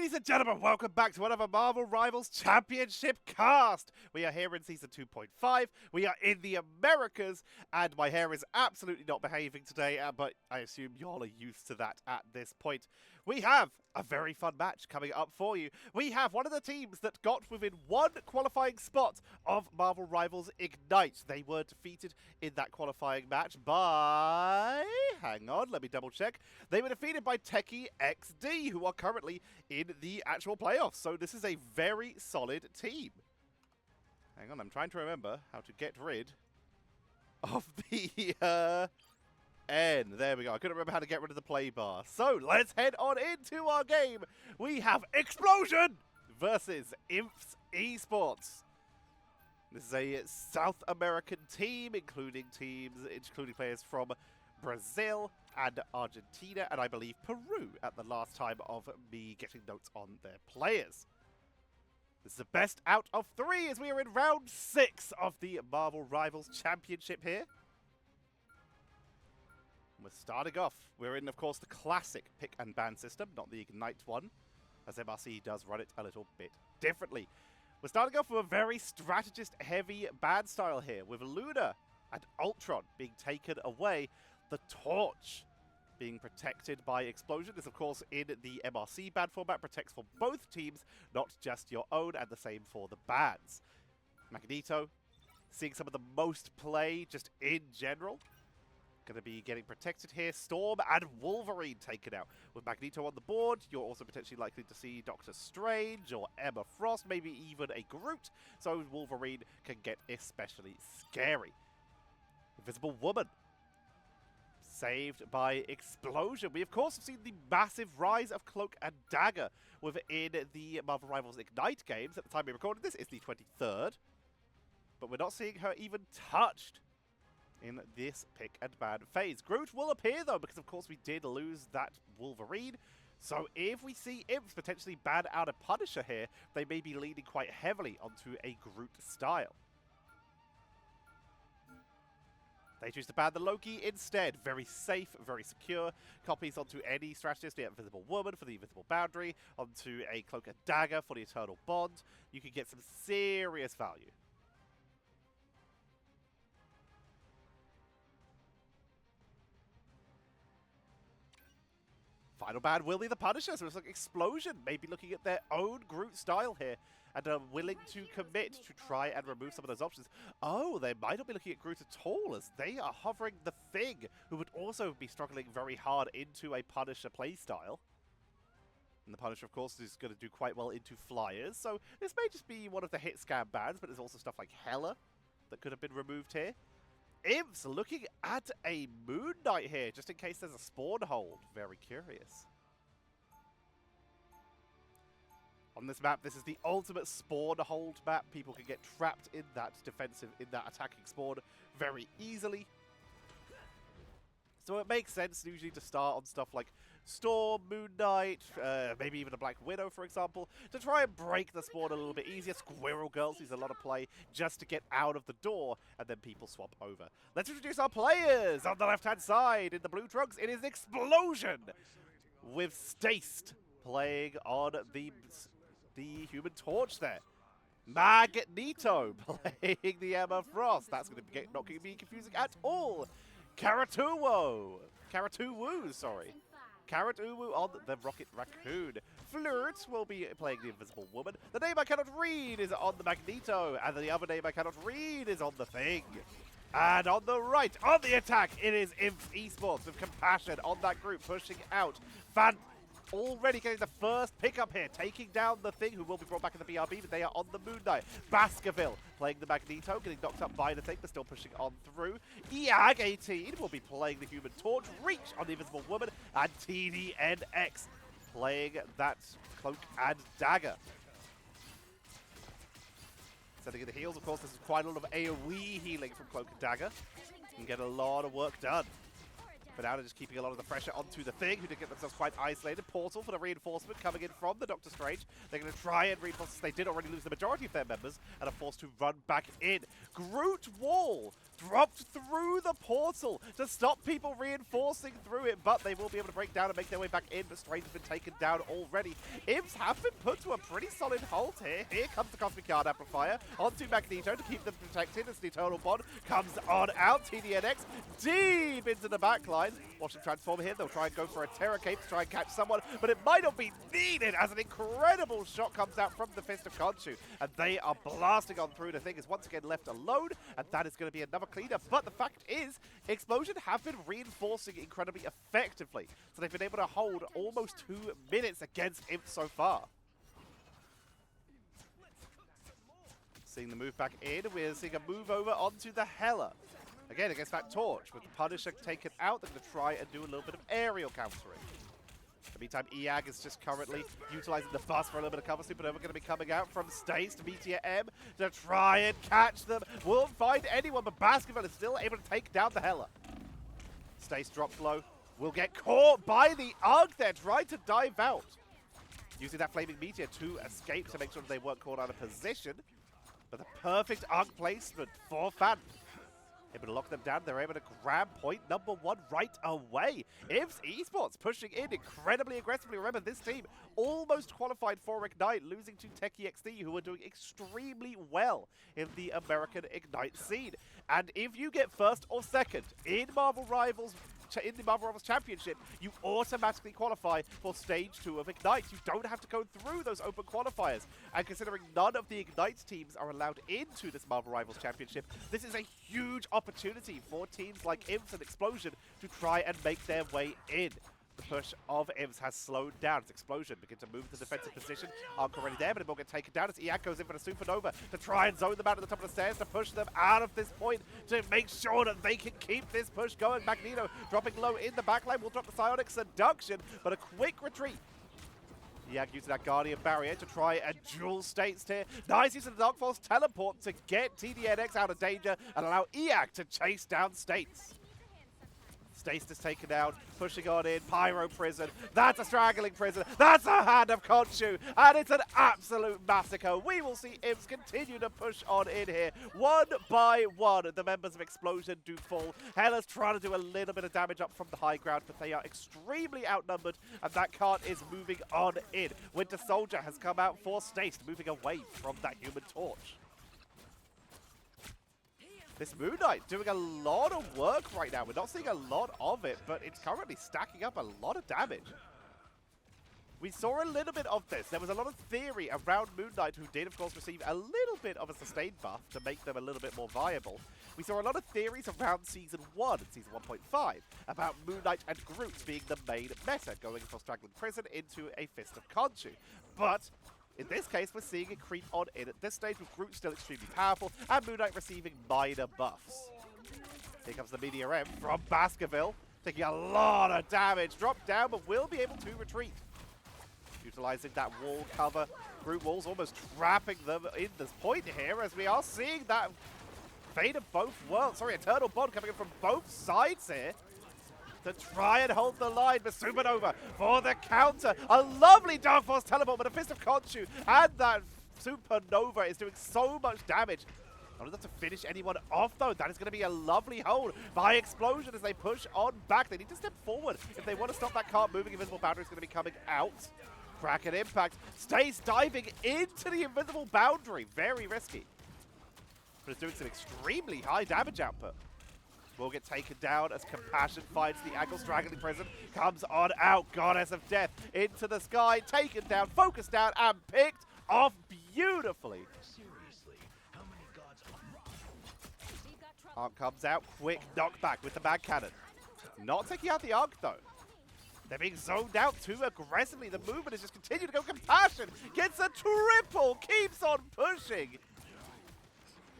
Ladies and gentlemen, welcome back to another Marvel Rivals Championship cast. We are here in Season 2.5, we are in the Americas, and my hair is absolutely not behaving today, but I assume y'all are used to that at this point. We have a very fun match coming up for you. We have one of the teams that got within one qualifying spot of Marvel Rivals Ignite. They were defeated in that qualifying match by... hang on, let me double check. They were defeated by Techie XD, who are currently in the actual playoffs. So this is a very solid team. Hang on, I'm trying to remember how to get rid of the N. There we go. I couldn't remember how to get rid of the play bar. So let's head on into our game. We have Explosionn versus INFs Esports. This is a South American team, including players from Brazil and Argentina, and I believe Peru at the last time of me getting notes on their players. This is the best out of 3 as we are in round 6 of the Marvel Rivals Championship here. And we're starting off. We're in, of course, the classic pick and ban system, not the Ignite one, as MRC does run it a little bit differently. We're starting off with a very strategist-heavy ban style here, with Luna and Ultron being taken away. The Torch being protected by Explosionn is, of course, in the MRC ban format. Protects for both teams, not just your own, and the same for the bans. Magneto, seeing some of the most play just in general. Going to be getting protected here. Storm and Wolverine taken out. With Magneto on the board, you're also potentially likely to see Doctor Strange or Emma Frost, maybe even a Groot. So Wolverine can get especially scary. Invisible Woman, saved by Explosionn. We, of course, have seen the massive rise of Cloak and Dagger within the Marvel Rivals Ignite games. At the time we recorded this, it's the 23rd. But we're not seeing her even touched in this pick and ban phase. Groot will appear, though, because, of course, we did lose that Wolverine. So if we see Imps potentially ban out a Punisher here, they may be leaning quite heavily onto a Groot style. They choose to ban the Loki instead. Very safe, very secure. Copies onto any strategist, the Invisible Woman for the Invisible Boundary, onto a Cloak and Dagger for the Eternal Bond. You can get some serious value. Final ban will be the Punisher, so it's like Explosionn maybe looking at their own Groot style here and are willing to commit to try and remove some of those options. Oh, they might not be looking at Groot at all, as they are hovering the Thing, who would also be struggling very hard into a Punisher playstyle. And the Punisher, of course, is going to do quite well into Flyers, so this may just be one of the hit scam bans, but there's also stuff like Hela that could have been removed here. Imps looking at a Moon Knight here, just in case there's a spawn hold. Very curious. On this map, this is the ultimate spawn hold map. People can get trapped in that attacking spawn very easily. So it makes sense usually to start on stuff like Storm, Moon Knight, maybe even a Black Widow, for example, to try and break the spawn a little bit easier. Squirrel Girls use a lot of play just to get out of the door, and then people swap over. Let's introduce our players. On the left-hand side, in the blue trunks, it is Explosionn, with Staced playing on the Human Torch there. Magneto playing the Emma Frost. That's going to not going to be confusing at all. Karatuwu, sorry. Karatuwu on the Rocket Raccoon. Flirt will be playing the Invisible Woman. The name I cannot read is on the Magneto, and the other name I cannot read is on the Thing. And on the right, on the attack, it is INFs Esports with Compassion on that group, pushing out. Already getting the first pickup here, taking down the Thing, who will be brought back in the BRB, but they are on the Moon Knight. Baskerville playing the Magneto, getting knocked up by the Thing, but still pushing on through. EAG 18 will be playing the Human Torch. Reach on the Invisible Woman, and TDNX playing that Cloak and Dagger. Setting in the heals, of course, this is quite a lot of AoE healing from Cloak and Dagger. You can get a lot of work done. But now they're just keeping a lot of the pressure onto the Thing, who did get themselves quite isolated. Portal for the reinforcement coming in from the Doctor Strange. They're going to try and reinforce. They did already lose the majority of their members and are forced to run back in. Groot Wall dropped through the portal to stop people reinforcing through it, but they will be able to break down and make their way back in, but Strange has been taken down already. INFs have been put to a pretty solid halt here. Here comes the Cosmic Yard Amplifier onto Magneto to keep them protected as the Eternal Bond comes on out. TDNX deep into the back line. Watch them transform here. They'll try and go for a Terror Cape to try and catch someone, but it might not be needed as an incredible shot comes out from the Fist of Khonshu, and they are blasting on through. The Thing is once again left alone, and that is going to be another cleanup. But the fact is, Explosionn have been reinforcing incredibly effectively, so they've been able to hold almost 2 minutes against INFs so far. Seeing the move back in, we're seeing a move over onto the Hela. Again, against that Torch, with the Punisher taken out, they're going to try and do a little bit of aerial countering. In the meantime, Eag is just currently utilizing the bus for a little bit of cover. Supernova going to be coming out from Stace to Meteor M to try and catch them. Won't find anyone, but Baskerville is still able to take down the Hela. Stace drops low. Will get caught by the Ugg there, trying to dive out. Using that Flaming Meteor to escape to make sure that they weren't caught out of position. But the perfect Ugg placement for Fan. Able to lock them down. They're able to grab point number 1 right away. INFs Esports pushing in incredibly aggressively. Remember, this team almost qualified for Ignite, losing to Techie XD, who are doing extremely well in the American Ignite scene. And if you get first or second in the Marvel Rivals Championship, you automatically qualify for Stage 2 of Ignite. You don't have to go through those open qualifiers. And considering none of the Ignite teams are allowed into this Marvel Rivals Championship, this is a huge opportunity for teams like INFs and Explosionn to try and make their way in. The push of INFs has slowed down. It's Explosionn begin to move to the defensive position. Arc already there, but it will get taken down as Eag goes in for the Supernova to try and zone them out at the top of the stairs to push them out of this point to make sure that they can keep this push going. Magneto dropping low in the backline will drop the Psionic Seduction, but a quick retreat. Eag using that Guardian Barrier to try and dual States here. Nice use of the Dark Force Teleport to get TDNX out of danger and allow Eag to chase down States. Stace is taken out, pushing on in, Pyro Prison, that's a Strangling Prison, that's a Hand of Khonshu, and it's an absolute massacre. We will see INFs continue to push on in here. One by one, the members of Explosionn do fall. Hela's trying to do a little bit of damage up from the high ground, but they are extremely outnumbered, and that cart is moving on in. Winter Soldier has come out for Stace, moving away from that Human Torch. This Moon Knight doing a lot of work right now. We're not seeing a lot of it, but it's currently stacking up a lot of damage. We saw a little bit of this. There was a lot of theory around Moon Knight, who did, of course, receive a little bit of a sustained buff to make them a little bit more viable. We saw a lot of theories around Season 1 and Season 1.5 about Moon Knight and Groot being the main meta, going from Strangling Prison into a Fist of Khonshu. But in this case, we're seeing it creep on in at this stage, with Groot still extremely powerful and Moon Knight receiving minor buffs. Here comes the Meteor M from Baskerville, taking a lot of damage. Dropped down, but will be able to retreat. Utilizing that wall cover. Groot Wall's almost trapping them in this point here, as we are seeing that fate of both worlds. Sorry, Eternal Bond coming in from both sides here to try and hold the line. But Supernova for the counter. A lovely Dark Force teleport, but a Fist of Khonshu, and that Supernova is doing so much damage. Not enough to finish anyone off, though. That is going to be a lovely hold by Explosionn as they push on back. They need to step forward if they want to stop that cart moving. Invisible Boundary is going to be coming out. Kraken Impact stays diving into the Invisible Boundary. Very risky. But it's doing some extremely high damage output. Will get taken down as Compassion finds the angle. Strangling Prison comes on out. Goddess of Death into the sky. Taken down, focused down, and picked off beautifully. Arc comes out. Quick knockback with the Mag Cannon. Not taking out the Arc, though. They're being zoned out too aggressively. The movement is just continuing to go. Compassion gets a triple, keeps on pushing.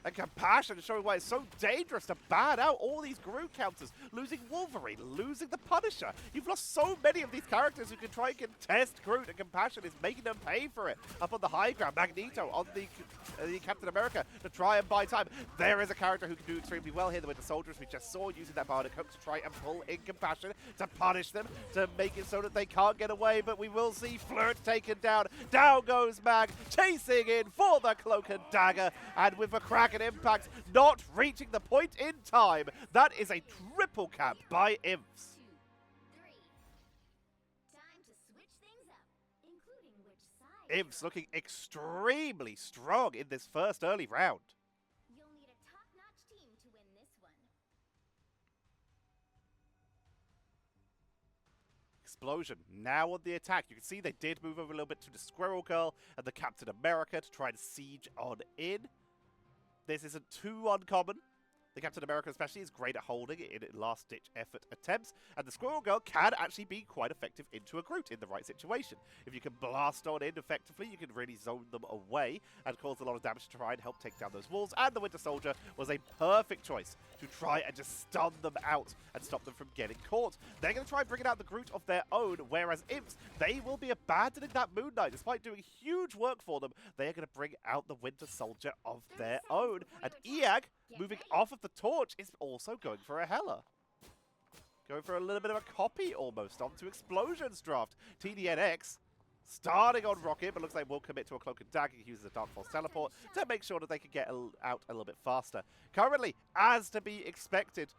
And Compassion is showing why it's so dangerous to ban out all these Groot counters. Losing Wolverine, losing the Punisher. You've lost so many of these characters who can try and contest Groot, and Compassion is making them pay for it. Up on the high ground, Magneto on the Captain America to try and buy time. There is a character who can do extremely well here, the Winter Soldiers we just saw using that Bionic Hook to try and pull in Compassion, to punish them, to make it so that they can't get away, but we will see Flirt taken down. Down goes Mag, chasing in for the Cloak and Dagger, and with a crack and impact, not reaching the point in time. That is a triple cap by INFs. INFs looking extremely strong in this first early round. You'll need a top-notch team to win this one. Explosion now on the attack. You can see they did move over a little bit to the Squirrel Girl and the Captain America to try and siege on in. This isn't too uncommon. The Captain America especially is great at holding it in last-ditch effort attempts, and the Squirrel Girl can actually be quite effective into a Groot in the right situation. If you can blast on in effectively, you can really zone them away and cause a lot of damage to try and help take down those walls, and the Winter Soldier was a perfect choice to try and just stun them out and stop them from getting caught. They're going to try and bring out the Groot of their own, whereas INFs, they will be abandoning that Moon Knight. Despite doing huge work for them, they are going to bring out the Winter Soldier of their own, and IAG, moving off of the torch, is also going for a Hella. Going for a little bit of a copy almost onto Explosionn's draft. TDNX starting on Rocket, but looks like we'll commit to a Cloak and Dagger. He uses a Dark Force teleport to make sure that they can get out a little bit faster. Currently, as to be expected,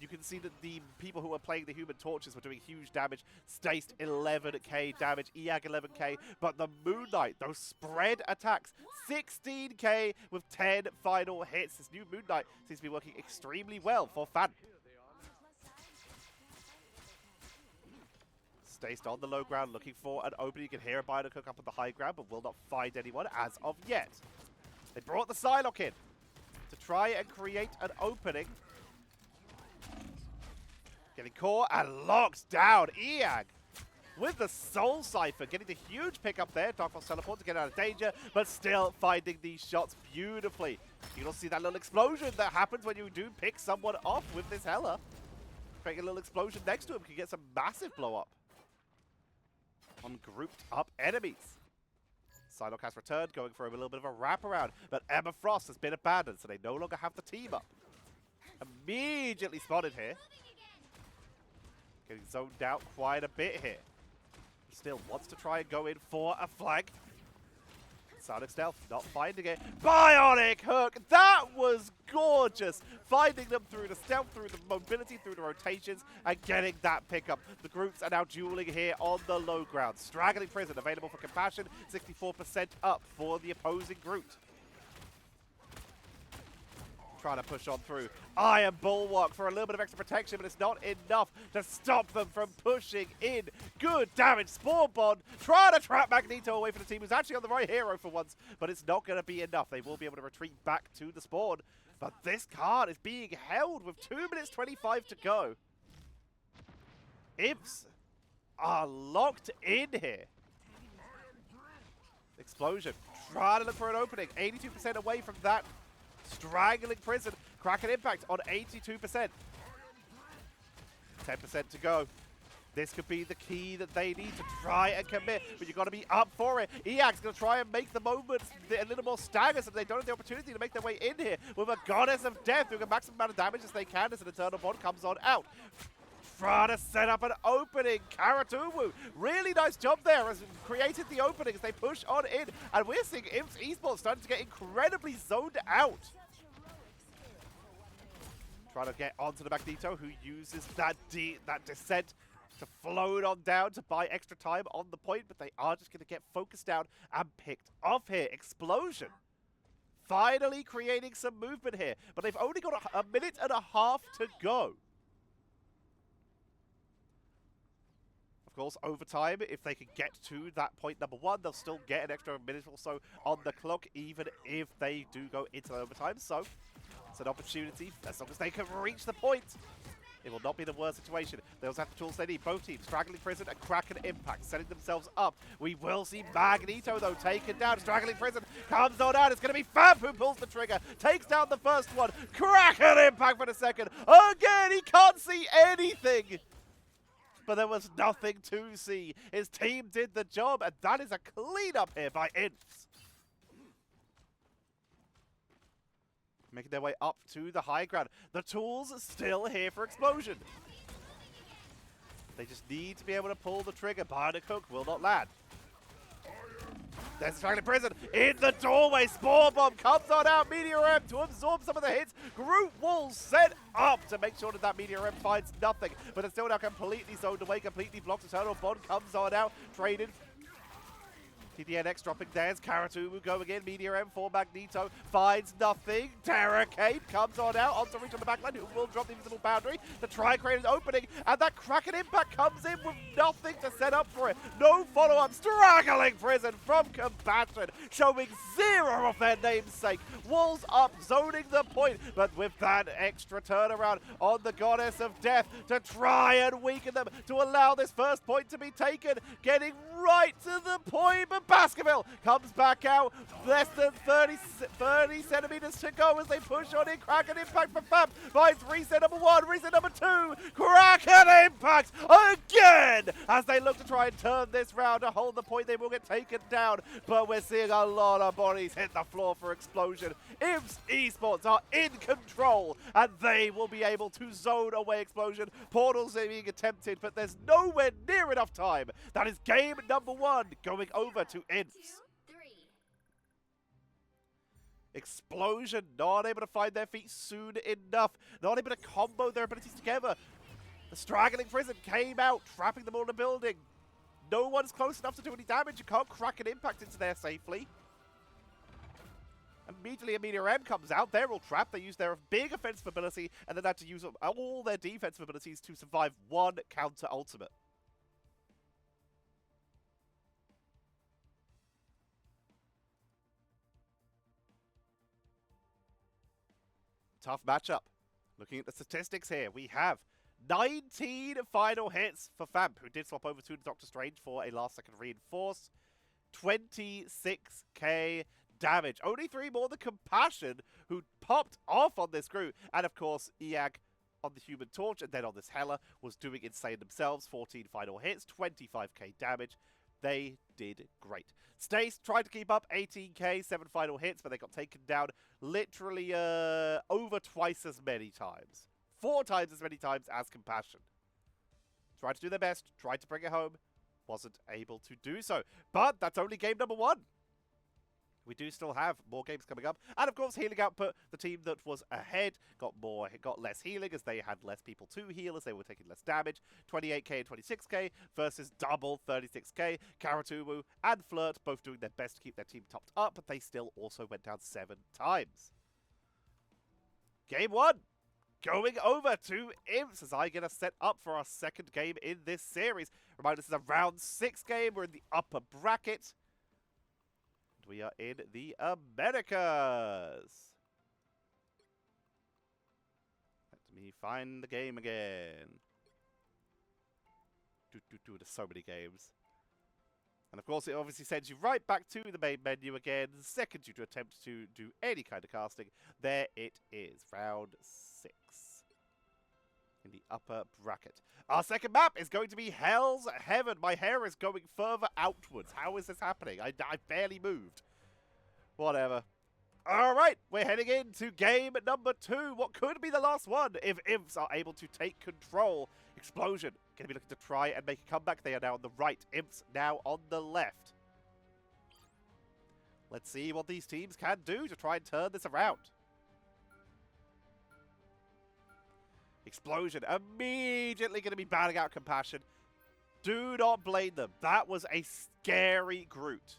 you can see that the people who are playing the Human Torches were doing huge damage. Stace 11k damage, EAG 11k, but the Moon Knight, those spread attacks, 16k with 10 final hits. This new Moon Knight seems to be working extremely well for Fan. Stace on the low ground looking for an opening. You can hear a Bionic Hook up on the high ground, but will not find anyone as of yet. They brought the Psylocke in to try and create an opening. Getting caught and locked down. EAG with the Soul Cypher, getting the huge pickup there. Dark Force teleport to get out of danger, but still finding these shots beautifully. You can see that little explosion that happens when you do pick someone off with this Hella. Creating a little explosion next to him can get some massive blow up on grouped up enemies. Psylocke has returned, going for a little bit of a wraparound, but Emma Frost has been abandoned, so they no longer have the team up. Immediately spotted here. Getting zoned out quite a bit here. Still wants to try and go in for a flank. Sonic Stealth not finding it. Bionic Hook! That was gorgeous! Finding them through the stealth, through the mobility, through the rotations, and getting that pickup. The groups are now dueling here on the low ground. Straggling Prison available for Compassion. 64% up for the opposing Groot. Trying to push on through. Iron Bulwark for a little bit of extra protection, but it's not enough to stop them from pushing in. Good damage. Spawn Bond trying to trap Magneto away from the team, who's actually on the right hero for once, but it's not going to be enough. They will be able to retreat back to the spawn, but this card is being held with 2 minutes 25 to go. INFs are locked in here. Explosion trying to look for an opening. 82% away from that. Strangling Prison, crack and impact on 82%. 10% to go. This could be the key that they need to try and commit, but you've got to be up for it. EAG's going to try and make the moments a little more staggered so they don't have the opportunity to make their way in here with a Goddess of Death doing a maximum amount of damage as they can as an Eternal Bond comes on out. Trying to set up an opening. Karatumu, really nice job there as created the opening as they push on in. And we're seeing INFs Esports starting to get incredibly zoned out. Trying to get onto the Magneto, who uses that descent to float on down to buy extra time on the point, but they are just going to get focused down and picked off here. Explosion finally creating some movement here, but they've only got a minute and a half to go. Of course, overtime, if they can get to that point number one, they'll still get an extra minute or so on the clock, even if they do go into overtime. So it's an opportunity as long as they can reach the point. It will not be the worst situation. They also have the tools they need. Both teams, Straggling Prison and Kraken Impact, setting themselves up. We will see Magneto, though, taken down. Straggling Prison comes on out. It's going to be Fab who pulls the trigger, takes down the first one. Kraken Impact for the second. Again, he can't see anything. But there was nothing to see. His team did the job, and that is a cleanup here by INFs. Making their way up to the high ground. The tools are still here for Explosionn. They just need to be able to pull the trigger. Bionic Hook will not land. There's Straggling Prison in the doorway. Spore Bomb comes on out. Meteor M to absorb some of the hits. Group Wall set up to make sure that that Meteor M finds nothing. But it's still now completely zoned away, completely blocked. Eternal Bond comes on out. Traded. TDNX dropping theirs. Karatumu going in. Meteor M for Magneto finds nothing. Terror Cape comes on out. Onto reach on the backline. Who will drop the invisible boundary? The Tri-Crane is opening. And that Kraken Impact comes in with nothing to set up for it. No follow-up. Straggling Prison from Compassion. Showing zero of their namesake. Walls up. Zoning the point. But with that extra turnaround on the Goddess of Death to try and weaken them. To allow this first point to be taken. Getting right to the point. But Baskerville comes back out. Less than 30 centimeters to go as they push on in. Kraken Impact for Fab. Finds reset number 1, reset number 2. Kraken Impact again as they look to try and turn this round to hold the point. They will get taken down, but we're seeing a lot of bodies hit the floor for Explosionn. INFs Esports are in control and they will be able to zone away Explosionn. Portals are being attempted, but there's nowhere near enough time. That is game number 1 going over to INFs. Explosionn not able to find their feet soon enough. Not able to combo their abilities together. The Straggling Prison came out, trapping them all in the building. No one's close enough to do any damage. You can't crack an impact into there safely. Immediately, a Meteor M comes out. They're all trapped. They use their big offensive ability and then had to use all their defensive abilities to survive one counter ultimate. Tough matchup. Looking at the statistics here, we have 19 final hits for Famp, who did swap over to Doctor Strange for a last-second reinforce. 26k damage. Only 3 more than Compassion, who popped off on this group. And, of course, Iag on the Human Torch, and then on this Hela, was doing insane themselves. 14 final hits, 25k damage. They did great. Stace tried to keep up 18k, 7 final hits, but they got taken down literally over twice as many times. 4 times as many times as Compassion. Tried to do their best, tried to bring it home, wasn't able to do so. But that's only game number 1. We do still have more games coming up. And of course, healing output, the team that was ahead got less healing as they had less people to heal as they were taking less damage. 28k and 26k versus double 36k. Karatumu and Flirt both doing their best to keep their team topped up, but they still also went down 7 times. Game 1. Going over to INFs as I get us set up for our second game in this series. Remind us, this is a round 6 game. We're in the upper bracket. We are in the Americas. Let me find the game again. There's so many games. And of course, it obviously sends you right back to the main menu again. Seconds you to attempt to do any kind of casting. There it is, round 6 in the upper bracket. Our second map is going to be Hell's Heaven. My hair is going further outwards. How is this happening? I barely moved. Whatever. All right, we're heading into game number 2. What could be the last one if INFs are able to take control. Explosionn going to be looking to try and make a comeback. They are now on the right. INFs now on the left. Let's see what these teams can do to try and turn this around. Explosionn immediately going to be batting out Compassion. Do not blame them. That was a scary Groot.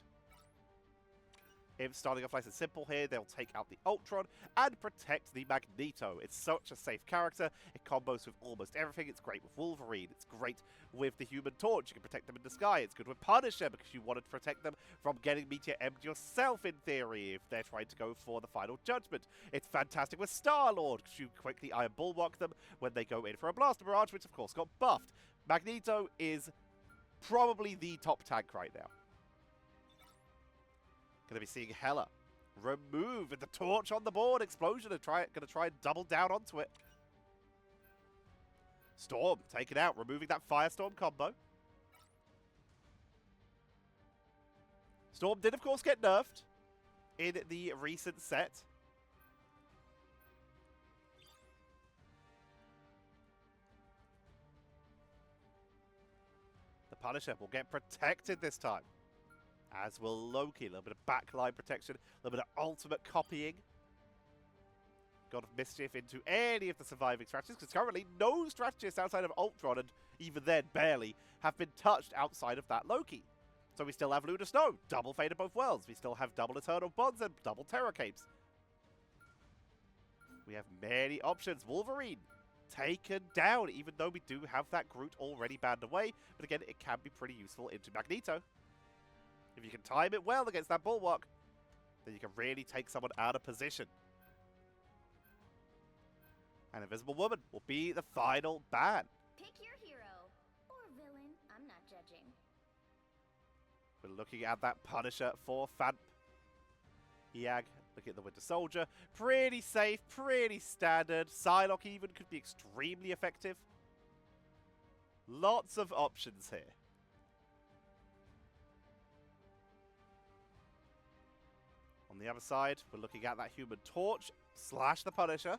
INFs starting off nice and simple here. They'll take out the Ultron and protect the Magneto. It's such a safe character. It combos with almost everything. It's great with Wolverine. It's great with the Human Torch. You can protect them in the sky. It's good with Punisher because you wanted to protect them from getting Meteor M'd yourself in theory if they're trying to go for the Final Judgment. It's fantastic with Star-Lord because you quickly Iron Bulwark them when they go in for a Blaster Barrage, which of course got buffed. Magneto is probably the top tank right now. Going to be seeing Hela remove the torch on the board. Explosion going to try and double down onto it. Storm taken out, removing that Firestorm combo. Storm did, of course, get nerfed in the recent set. The Punisher will get protected this time, as will Loki. A little bit of backline protection, a little bit of ultimate copying. God of Mischief into any of the surviving strategies, because currently no strategists outside of Ultron, and even then barely, have been touched outside of that Loki. So we still have Lunar Snow, double Fate of both worlds. We still have double Eternal Bonds and double Terror Capes. We have many options. Wolverine taken down, even though we do have that Groot already banned away. But again, it can be pretty useful into Magneto. If you can time it well against that Bulwark, then you can really take someone out of position. And Invisible Woman will be the final ban. Pick your hero or villain. I'm not judging. We're looking at that Punisher for Fan. Iag, looking at the Winter Soldier. Pretty safe, pretty standard. Psylocke even could be extremely effective. Lots of options here. On the other side, we're looking at that Human Torch / the Punisher,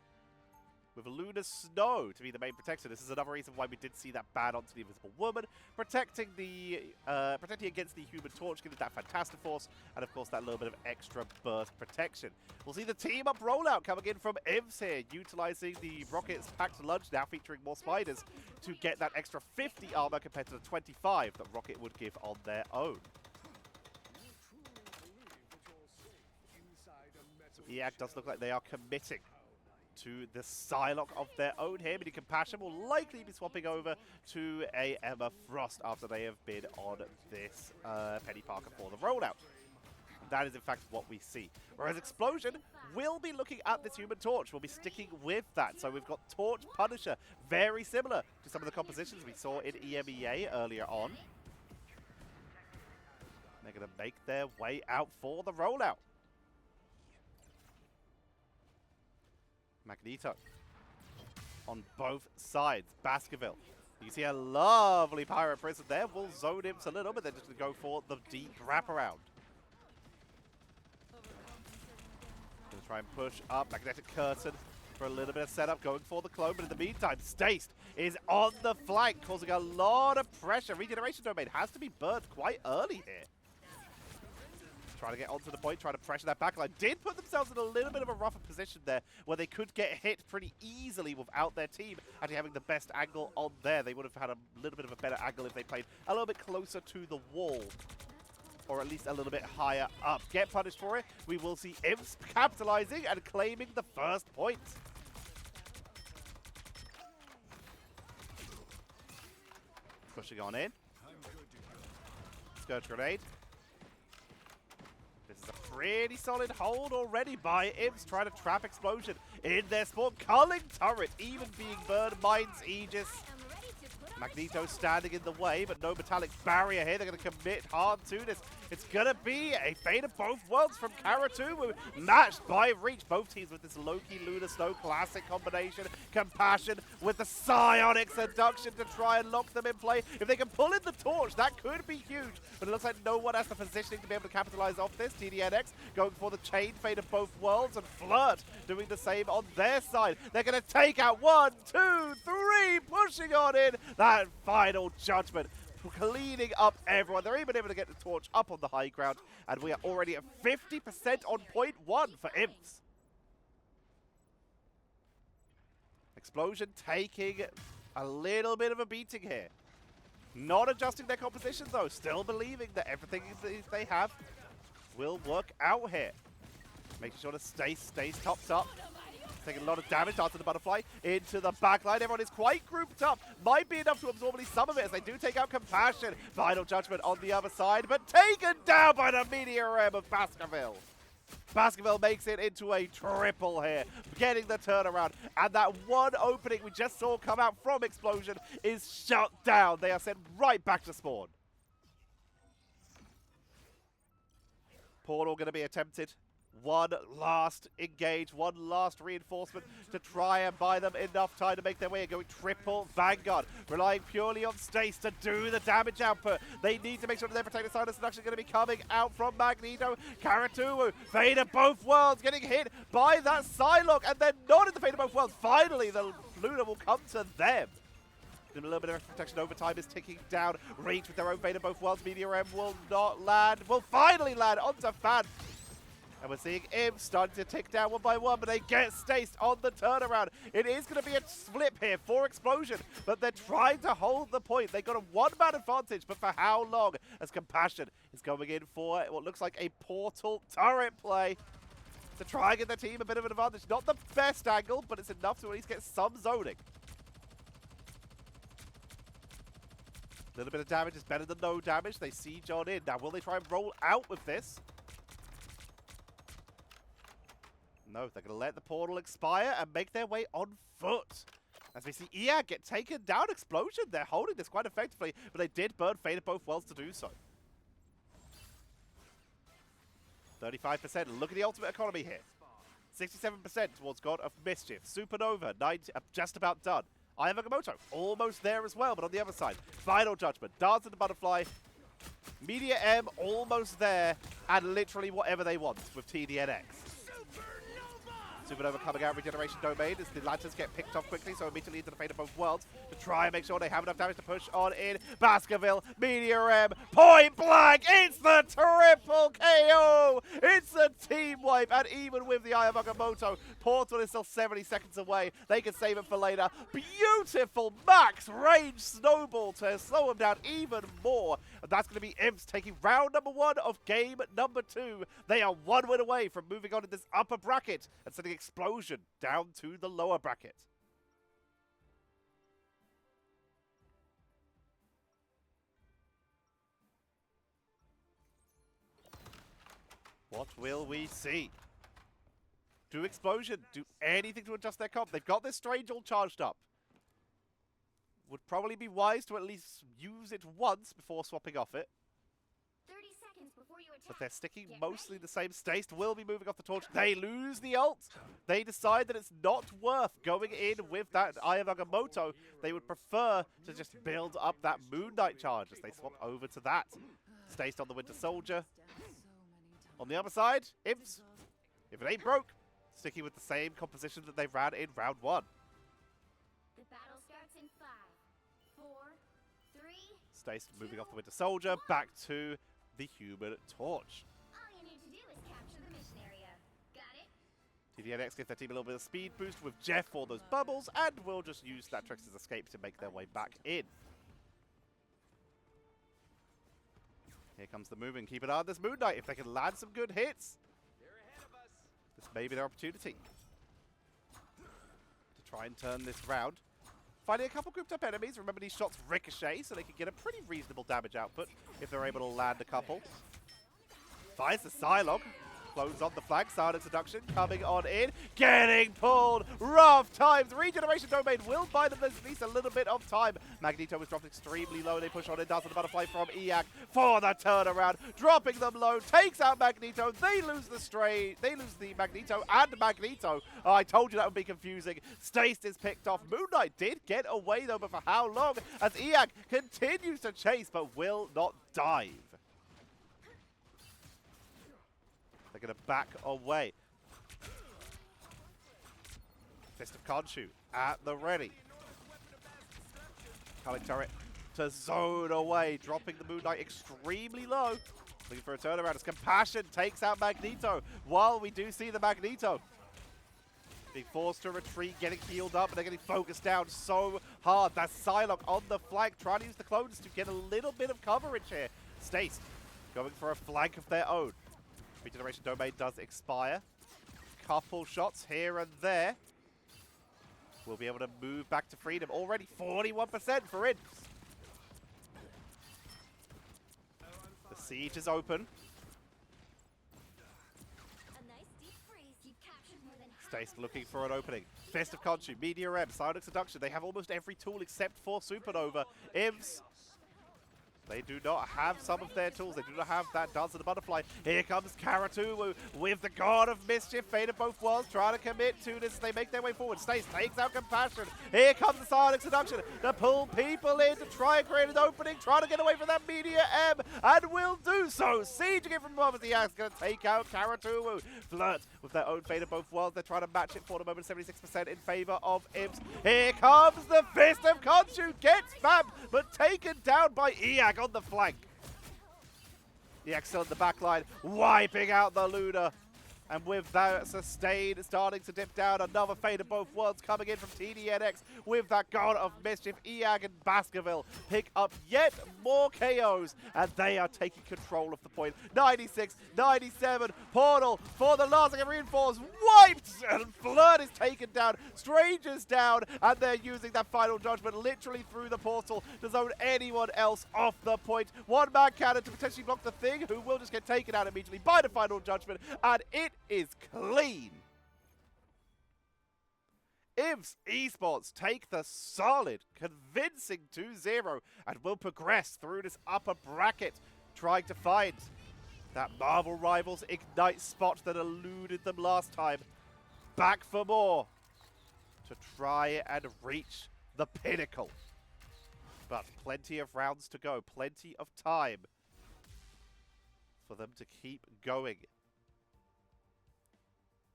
with Lunar Snow to be the main protector. This is another reason why we did see that ban onto the Invisible Woman, protecting against the Human Torch, giving that Fantastic Force, and of course that little bit of extra burst protection. We'll see the team up rollout coming in from INFs here, utilizing the Rocket's packed lunch now, featuring more spiders to get that extra 50 armor compared to the 25 that Rocket would give on their own. So EAG does look like they are committing to the Psylocke of their own here. Meaning Compassion will likely be swapping over to a Emma Frost after they have been on this Penny Parker for the rollout. And that is in fact what we see. Whereas Explosionn will be looking at this Human Torch. We'll be sticking with that. So we've got Torch Punisher, very similar to some of the compositions we saw in EMEA earlier on. They're going to make their way out for the rollout. Magneto on both sides. Baskerville. You can see a lovely Pirate Prison there. We'll zone him a little, but they're just going to go for the deep wraparound. Going to try and push up. Magnetic Curtain for a little bit of setup, going for the clone, but in the meantime, Stace is on the flank, causing a lot of pressure. Regeneration Domain has to be burnt quite early here. Trying to get onto the point, trying to pressure that backline. Did put themselves in a little bit of a rougher position there, where they could get hit pretty easily without their team actually having the best angle on there. They would have had a little bit of a better angle if they played a little bit closer to the wall, or at least a little bit higher up. Get punished for it. We will see INFs capitalizing and claiming the first point. Pushing on in. Scourge Grenade. This is a pretty solid hold already by INFs, trying to trap Explosionn in their spawn. Culling Turret even being burned. Mind's Aegis. Magneto standing in the way, but no metallic barrier here. They're going to commit hard to this. It's going to be a Fate of both worlds from Karatu, matched by Reach. Both teams with this Loki Lunar Snow classic combination. Compassion with the Psionic Seduction to try and lock them in play. If they can pull in the torch, that could be huge. But it looks like no one has the positioning to be able to capitalize off this. TDNX going for the chain Fate of both worlds, and Flirt doing the same on their side. They're going to take out 1, 2, 3, pushing on in. That final judgment, cleaning up everyone. They're even able to get the torch up on the high ground, and we are already at 50% on point 1 for INFs. Explosionn taking a little bit of a beating here. Not adjusting their composition though, still believing that everything they have will work out here. Making sure that stays topped up. Taking a lot of damage onto the butterfly, into the backline. Everyone is quite grouped up. Might be enough to absorb at least some of it as they do take out Compassion. Final Judgment on the other side, but taken down by the Meteor M of Baskerville. Baskerville makes it into a triple here, getting the turnaround. And that one opening we just saw come out from Explosionn is shut down. They are sent right back to spawn. Portal going to be attempted. One last engage, one last reinforcement to try and buy them enough time to make their way. Going triple Vanguard, relying purely on Stace to do the damage output. They need to make sure that their protected side is actually going to be coming out from Magneto. Karatumu, Fate of Both Worlds, getting hit by that Psylocke, and then not in the Fate of Both Worlds. Finally, the Luna will come to them. A little bit of protection. Overtime is ticking down. Reach with their own Fate of Both Worlds. Meteor M will not land. Will finally land onto Fan. And we're seeing INFs starting to tick down one by one, but they get Staced on the turnaround. It is going to be a flip here for Explosionn, but they're trying to hold the point. They got a one-man advantage, but for how long? As Compassion is going in for what looks like a portal turret play to try and get their team a bit of an advantage. Not the best angle, but it's enough to at least get some zoning. A little bit of damage is better than no damage. They siege on in. Now, will they try and roll out with this? No, they're going to let the portal expire and make their way on foot. As we see EAG get taken down. Explosionn, they're holding this quite effectively, but they did burn Fate of Both Worlds to do so. 35%. Look at the ultimate economy here. 67% towards God of Mischief. Supernova, 90, just about done. I have Agamotto, almost there as well, but on the other side. Final Judgment, Dance of the Butterfly. Meteor M almost there, and literally whatever they want with TDNX. Supernova coming out, Regeneration Domain, as the Lanterns get picked off quickly, so immediately into the Fate of Both Worlds to try and make sure they have enough damage to push on in. Baskerville, Meteor M, point blank, it's the triple KO! It's a team wipe, and even with the Eye of Agamotto, Portal is still 70 seconds away. They can save it for later. Beautiful max range snowball to slow them down even more. And that's going to be INFs taking round number 1 of game number 2. They are 1 win away from moving on in this upper bracket and sending Explosionn down to the lower bracket. What will we see? Do Explosionn do anything to adjust their comp? They've got this Strange all charged up. Would probably be wise to at least use it once before swapping off it. 30 seconds before you attack. But they're sticking mostly the same. Stace will be moving off the torch. They lose the ult. They decide that it's not worth going in with that Eye of Agamotto. They would prefer to just build up that Moon Knight charge as they swap over to that. Stace on the Winter Soldier. On the other side, INFs, if it ain't broke, sticking with the same composition that they ran in round 1. The battle starts in 5, 4, 3. Stace moving off the Winter Soldier, back to the Human Torch. All you need to do is capture the mission area. Got it? TDNX gives their team a little bit of speed boost with Jeff for those bubbles, and we'll just use Latrex's escape to make their way back in. Here comes the move, and keep an eye on this Moon Knight. If they can land some good hits, this may be their opportunity to try and turn this round. Finding a couple grouped up enemies. Remember, these shots ricochet, so they can get a pretty reasonable damage output if they're able to land a couple. Finds the Psylocke. Close on the flag. Silent Seduction coming on in. Getting pulled. Rough times. Regeneration Domain will buy them at least a little bit of time. Magneto was dropped extremely low. They push on in. Dance of the Butterfly from EAG for the turnaround. Dropping them low. Takes out Magneto. They lose the stray. They lose the Magneto and Magneto. Oh, I told you that would be confusing. Stace is picked off. Moon Knight did get away though, but for how long? As EAG continues to chase but will not dive. They're going to back away. Fist of Khonshu at the ready. Culling turret to zone away, dropping the Moon Knight extremely low. Looking for a turnaround as Compassion takes out Magneto. While we do see the Magneto being forced to retreat, getting healed up, and they're getting focused down so hard. That's Psylocke on the flank, trying to use the clones to get a little bit of coverage here. Stace going for a flank of their own. Regeneration Domain does expire. Couple shots here and there. We'll be able to move back to freedom. Already 41% for INFs. The siege is open. Stace looking for an opening. Fist of Khonshu, Media M, Psionic Seduction. They have almost every tool except for Supernova. INFs, they do not have some of their tools. They do not have that Dance of the Butterfly. Here comes Karatu with the God of Mischief. Fate of both worlds trying to commit to this. They make their way forward. Stace takes out Compassion. Here comes the Psionic Seduction to pull people in to try and create an opening. Trying to get away from that Media M and will do so. Sieging it from above as the Axe going to take out Karatu. Flirt with their own Fate of both worlds. They're trying to match it for the moment. 76% in favor of INFs. Here comes the Fist of Khonshu. Gets spammed but taken down by Iag on the flank. The Excel in the back line, wiping out the Luna. And with that sustain starting to dip down, another Fate of both worlds coming in from TDNX with that God of Mischief. Iag and Baskerville pick up yet more KOs, and they are taking control of the point. 96, 97, Portal for the last reinforce, wiped, and Flirt is taken down, Stranger's down, and they're using that final judgment literally through the portal to zone anyone else off the point. One-man cannon to potentially block the Thing, who will just get taken out immediately by the final judgment, and it is clean. INFs Esports take the solid, convincing 2-0 and will progress through this upper bracket, trying to find that Marvel Rivals Ignite spot that eluded them last time. Back for more to try and reach the pinnacle. But plenty of rounds to go, plenty of time for them to keep going.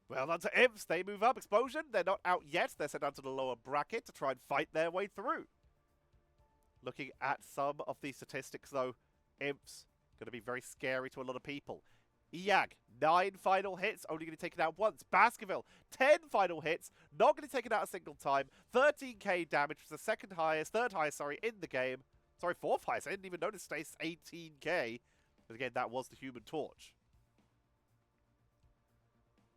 Well done to INFs, they move up. Explosionn, they're not out yet. They're sent down to the lower bracket to try and fight their way through. Looking at some of these statistics though, INFs, going to be very scary to a lot of people. Iag, 9 final hits, only going to take it out once. Baskerville, 10 final hits, not going to take it out a single time. 13k damage, was the third highest, in the game. Sorry, 4th highest, I didn't even notice Stace 18k. But again, that was the Human Torch.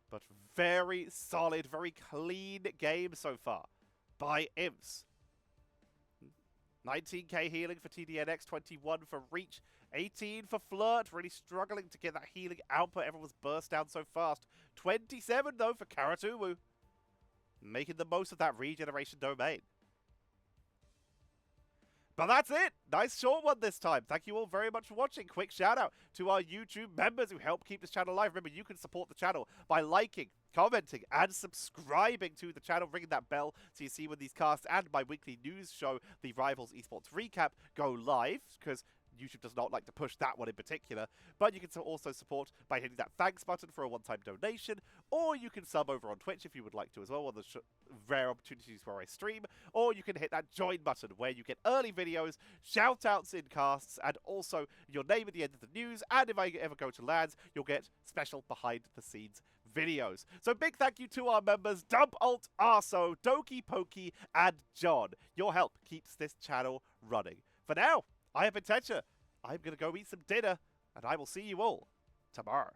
But very solid, very clean game so far by INFs. 19k healing for TDNX, 21 for Reach, 18 for Flirt, really struggling to get that healing output. Everyone's burst down so fast. 27 though for Karatu, making the most of that regeneration domain. But that's it. Nice short one this time. Thank you all very much for watching. Quick shout out to our YouTube members who help keep this channel alive. Remember, you can support the channel by liking, commenting, and subscribing to the channel, ringing that bell so you see when these casts and my weekly news show, the Rivals Esports Recap, go live, because YouTube does not like to push that one in particular. But you can also support by hitting that thanks button for a one-time donation, or you can sub over on Twitch if you would like to as well, on the rare opportunities where I stream, or you can hit that join button where you get early videos, shout-outs in casts, and also your name at the end of the news, and if I ever go to LANs, you'll get special behind-the-scenes videos. So big thank you to our members, Dump Alt, Arso, Doki Pokey, and John. Your help keeps this channel running. For now, I have been Tetcher. I'm going to go eat some dinner, and I will see you all tomorrow.